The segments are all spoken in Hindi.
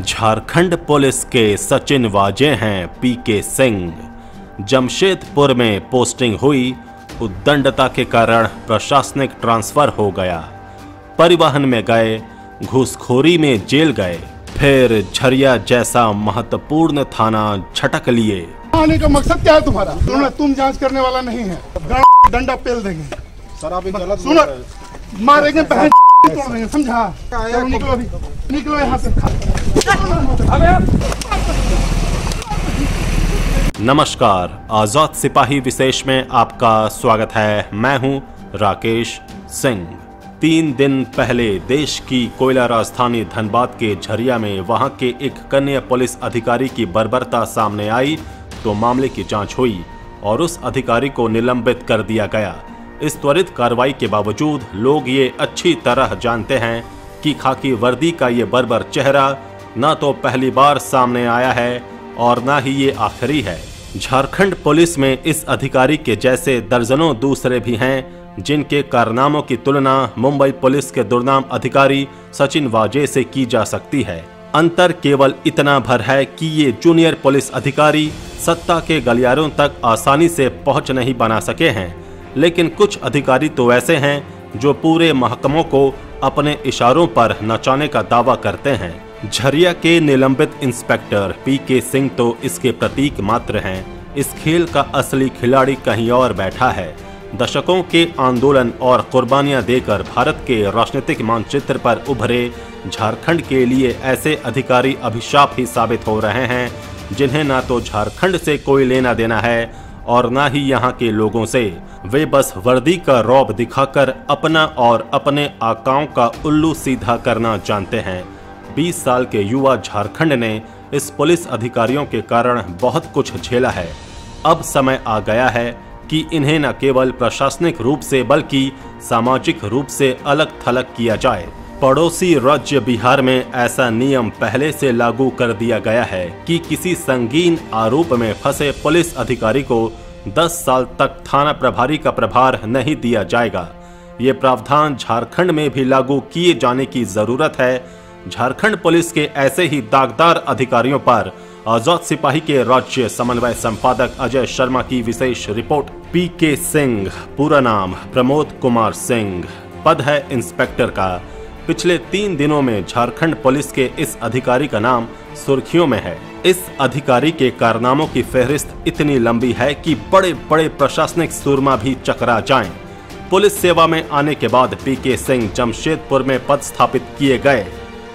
झारखंड पुलिस के सचिन वाजे हैं पीके सिंह। जमशेदपुर में पोस्टिंग हुई, उद्दंडता के कारण प्रशासनिक ट्रांसफर हो गया। परिवहन में गए, घूसखोरी में जेल गए, फिर झरिया जैसा महत्वपूर्ण थाना झटक लिए। आने का मकसद क्या है तुम्हारा? तुम जांच करने वाला नहीं है, डंडा पेल देंगे सर। आप गलत सुनो, मारेंगे, तोड़ देंगे, समझा? निकलो अभी, निकलो यहाँ से। नमस्कार, आजाद सिपाही विशेष में आपका स्वागत है। मैं हूं राकेश सिंह। 3 दिन पहले देश की कोयला राजधानी धनबाद के झरिया में वहां के एक कन्या पुलिस अधिकारी की बर्बरता सामने आई तो मामले की जांच हुई और उस अधिकारी को निलंबित कर दिया गया। इस त्वरित कार्रवाई के बावजूद लोग ये अच्छी तरह जानते हैं कि खाकी वर्दी का ये बर्बर चेहरा न तो पहली बार सामने आया है और न ही ये आखिरी है। झारखंड पुलिस में इस अधिकारी के जैसे दर्जनों दूसरे भी हैं जिनके कारनामों की तुलना मुंबई पुलिस के दुर्नाम अधिकारी सचिन वाजे से की जा सकती है। अंतर केवल इतना भर है कि ये जूनियर पुलिस अधिकारी सत्ता के गलियारों तक आसानी से पहुंच नहीं बना सके हैं, लेकिन कुछ अधिकारी तो ऐसे हैं जो पूरे महकमों को अपने इशारों पर नचाने का दावा करते हैं। झरिया के निलंबित इंस्पेक्टर पीके सिंह तो इसके प्रतीक मात्र हैं। इस खेल का असली खिलाड़ी कहीं और बैठा है। दशकों के आंदोलन और कुर्बानियां देकर भारत के राजनीतिक मानचित्र पर उभरे झारखंड के लिए ऐसे अधिकारी अभिशाप ही साबित हो रहे हैं जिन्हें ना तो झारखंड से कोई लेना देना है और ना ही यहाँ के लोगों से। वे बस वर्दी का रौब दिखाकर अपना और अपने आकाओं का उल्लू सीधा करना जानते हैं। 20 साल के युवा झारखंड ने इस पुलिस अधिकारियों के कारण बहुत कुछ झेला है। अब समय आ गया है कि इन्हें न केवल प्रशासनिक रूप से बल्कि सामाजिक रूप से अलग थलग किया जाए। पड़ोसी राज्य बिहार में ऐसा नियम पहले से लागू कर दिया गया है कि किसी संगीन आरोप में फंसे पुलिस अधिकारी को 10 साल तक थाना प्रभारी का प्रभार नहीं दिया जाएगा। ये प्रावधान झारखंड में भी लागू किए जाने की जरूरत है। झारखंड पुलिस के ऐसे ही दागदार अधिकारियों पर आजाद सिपाही के राज्य समन्वय संपादक अजय शर्मा की विशेष रिपोर्ट। पीके सिंह, पूरा नाम प्रमोद कुमार सिंह, पद है इंस्पेक्टर का। पिछले 3 दिनों में झारखंड पुलिस के इस अधिकारी का नाम सुर्खियों में है। इस अधिकारी के कारनामों की फहरिस्त इतनी लंबी है कि बड़े बड़े प्रशासनिक सूरमा भी चकरा जाएं। पुलिस सेवा में आने के बाद पीके सिंह जमशेदपुर में पद स्थापित किए गए।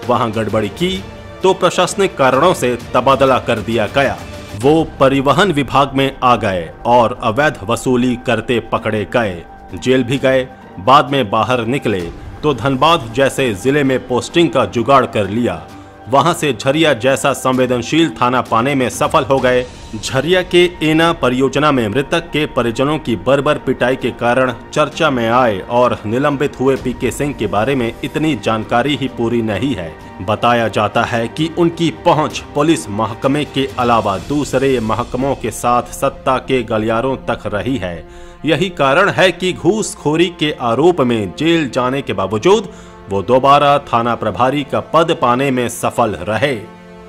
वहां गड़बड़ी की तो प्रशासनिक कारणों से तबादला कर दिया गया। वो परिवहन विभाग में आ गए और अवैध वसूली करते पकड़े गए, जेल भी गए। बाद में बाहर निकले तो धनबाद जैसे जिले में पोस्टिंग का जुगाड़ कर लिया। वहां से झरिया जैसा संवेदनशील थाना पाने में सफल हो गए। झरिया के एना परियोजना में मृतक के परिजनों की बर्बर पिटाई के कारण चर्चा में आए और निलंबित हुए पीके सिंह के बारे में इतनी जानकारी ही पूरी नहीं है। बताया जाता है कि उनकी पहुंच पुलिस महकमे के अलावा दूसरे महकमों के साथ सत्ता के गलियारों तक रही है। यही कारण है कि घूसखोरी के आरोप में जेल जाने के बावजूद वो दोबारा थाना प्रभारी का पद पाने में सफल रहे।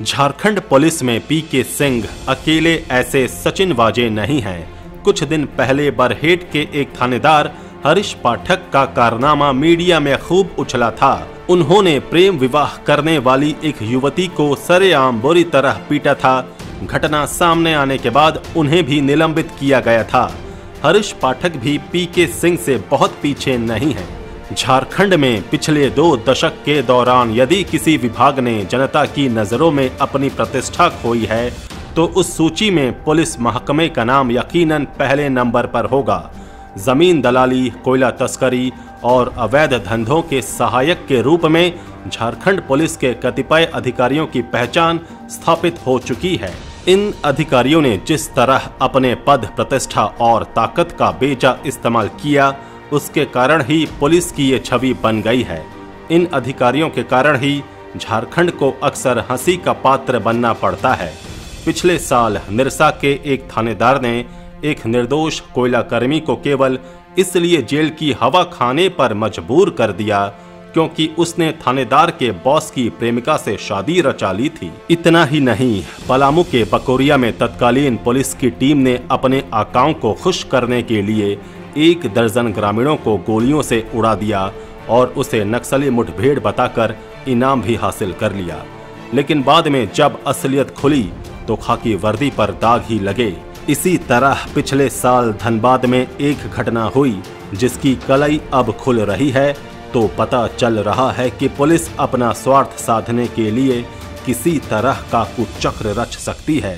झारखंड पुलिस में पीके सिंह अकेले ऐसे सचिन वाजे नहीं हैं। कुछ दिन पहले बरहेट के एक थानेदार हरीश पाठक का कारनामा मीडिया में खूब उछला था। उन्होंने प्रेम विवाह करने वाली एक युवती को सरेआम बुरी तरह पीटा था। घटना सामने आने के बाद उन्हें भी निलंबित किया गया था। हरीश पाठक भी पीके सिंह से बहुत पीछे नहीं है। झारखंड में पिछले 2 दशक के दौरान यदि किसी विभाग ने जनता की नजरों में अपनी प्रतिष्ठा खोई है तो उस सूची में पुलिस महकमे का नाम यकीनन पहले नंबर पर होगा। जमीन दलाली, कोयला तस्करी और अवैध धंधों के सहायक के रूप में झारखंड पुलिस के कतिपय अधिकारियों की पहचान स्थापित हो चुकी है। इन अधिकारियों ने जिस तरह अपने पद, प्रतिष्ठा और ताकत का बेजा इस्तेमाल किया, उसके कारण ही पुलिस की ये छवि बन गई है। इन अधिकारियों के कारण ही झारखंड को अक्सर हंसी का पात्र बनना पड़ता है। पिछले साल निरसा के एक थानेदार ने एक निर्दोष कोयला कर्मी को केवल इसलिए जेल की हवा खाने पर मजबूर कर दिया क्योंकि उसने थानेदार के बॉस की प्रेमिका से शादी रचा ली थी। इतना ही नहीं, पलामू के बकोरिया में तत्कालीन पुलिस की टीम ने अपने आकाओं को खुश करने के लिए 1 दर्जन ग्रामीणों को गोलियों से उड़ा दिया और उसे नक्सली मुठभेड़ बताकर इनाम भी हासिल कर लिया। लेकिन बाद में जब असलियत खुली तो खाकी वर्दी पर दाग ही लगे। इसी तरह पिछले साल धनबाद में एक घटना हुई जिसकी कलई अब खुल रही है, तो पता चल रहा है कि पुलिस अपना स्वार्थ साधने के लिए किसी तरह का कुचक्र रच सकती है।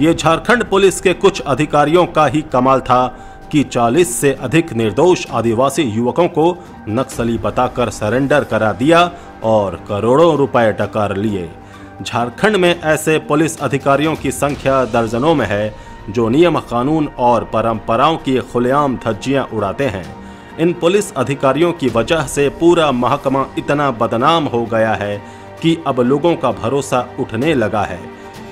ये झारखंड पुलिस के कुछ अधिकारियों का ही कमाल था कि 40 से अधिक निर्दोष आदिवासी युवकों को नक्सली बताकर सरेंडर करा दिया और करोड़ों रुपए डकार लिए। झारखंड में ऐसे पुलिस अधिकारियों की संख्या दर्जनों में है जो नियम कानून और परंपराओं की खुलेआम धज्जियां उड़ाते हैं। इन पुलिस अधिकारियों की वजह से पूरा महकमा इतना बदनाम हो गया है कि अब लोगों का भरोसा उठने लगा है।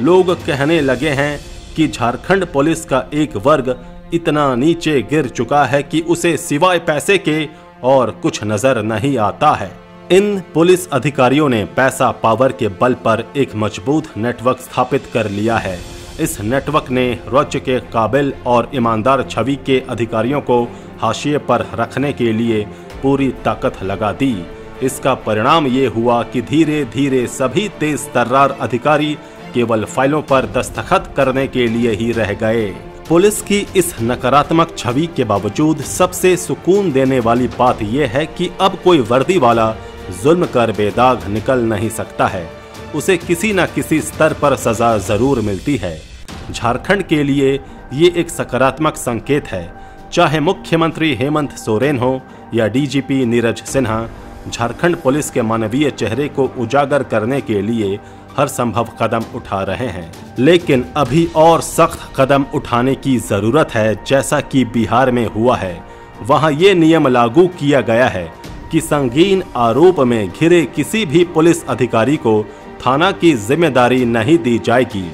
लोग कहने लगे हैं कि झारखंड पुलिस का एक वर्ग इतना नीचे गिर चुका है कि उसे सिवाय पैसे के और कुछ नजर नहीं आता है। इन पुलिस अधिकारियों ने पैसा पावर के बल पर एक मजबूत नेटवर्क स्थापित कर लिया है। इस नेटवर्क ने राज्य के काबिल और ईमानदार छवि के अधिकारियों को हाशिए पर रखने के लिए पूरी ताकत लगा दी। इसका परिणाम ये हुआ कि धीरे धीरे सभी तेज तर्रार अधिकारी केवल फाइलों पर दस्तखत करने के लिए ही रह गए। पुलिस की इस नकारात्मक छवि के बावजूद सबसे सुकून देने वाली बात यह है कि अब कोई वर्दी वाला जुल्म कर बेदाग निकल नहीं सकता है। उसे किसी न किसी स्तर पर सजा जरूर मिलती है। झारखंड के लिए ये एक सकारात्मक संकेत है। चाहे मुख्यमंत्री हेमंत सोरेन हो या डीजीपी नीरज सिन्हा, झारखंड पुलिस के मानवीय चेहरे को उजागर करने के लिए हर संभव कदम उठा रहे हैं। लेकिन अभी और सख्त कदम उठाने की जरूरत है। जैसा कि बिहार में हुआ है, वहां ये नियम लागू किया गया है कि संगीन आरोप में घिरे किसी भी पुलिस अधिकारी को थाना की जिम्मेदारी नहीं दी जाएगी।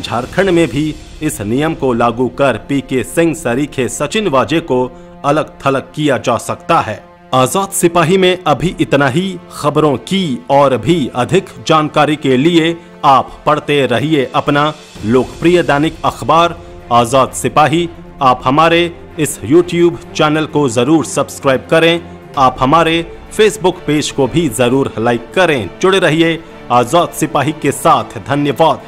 झारखंड में भी इस नियम को लागू कर पीके सिंह सरीखे सचिन वाजे को अलग थलग किया जा सकता है। आजाद सिपाही में अभी इतना ही। खबरों की और भी अधिक जानकारी के लिए आप पढ़ते रहिए अपना लोकप्रिय दैनिक अखबार आजाद सिपाही। आप हमारे इस YouTube चैनल को जरूर सब्सक्राइब करें। आप हमारे फेसबुक पेज को भी जरूर लाइक करें। जुड़े रहिए आजाद सिपाही के साथ। धन्यवाद।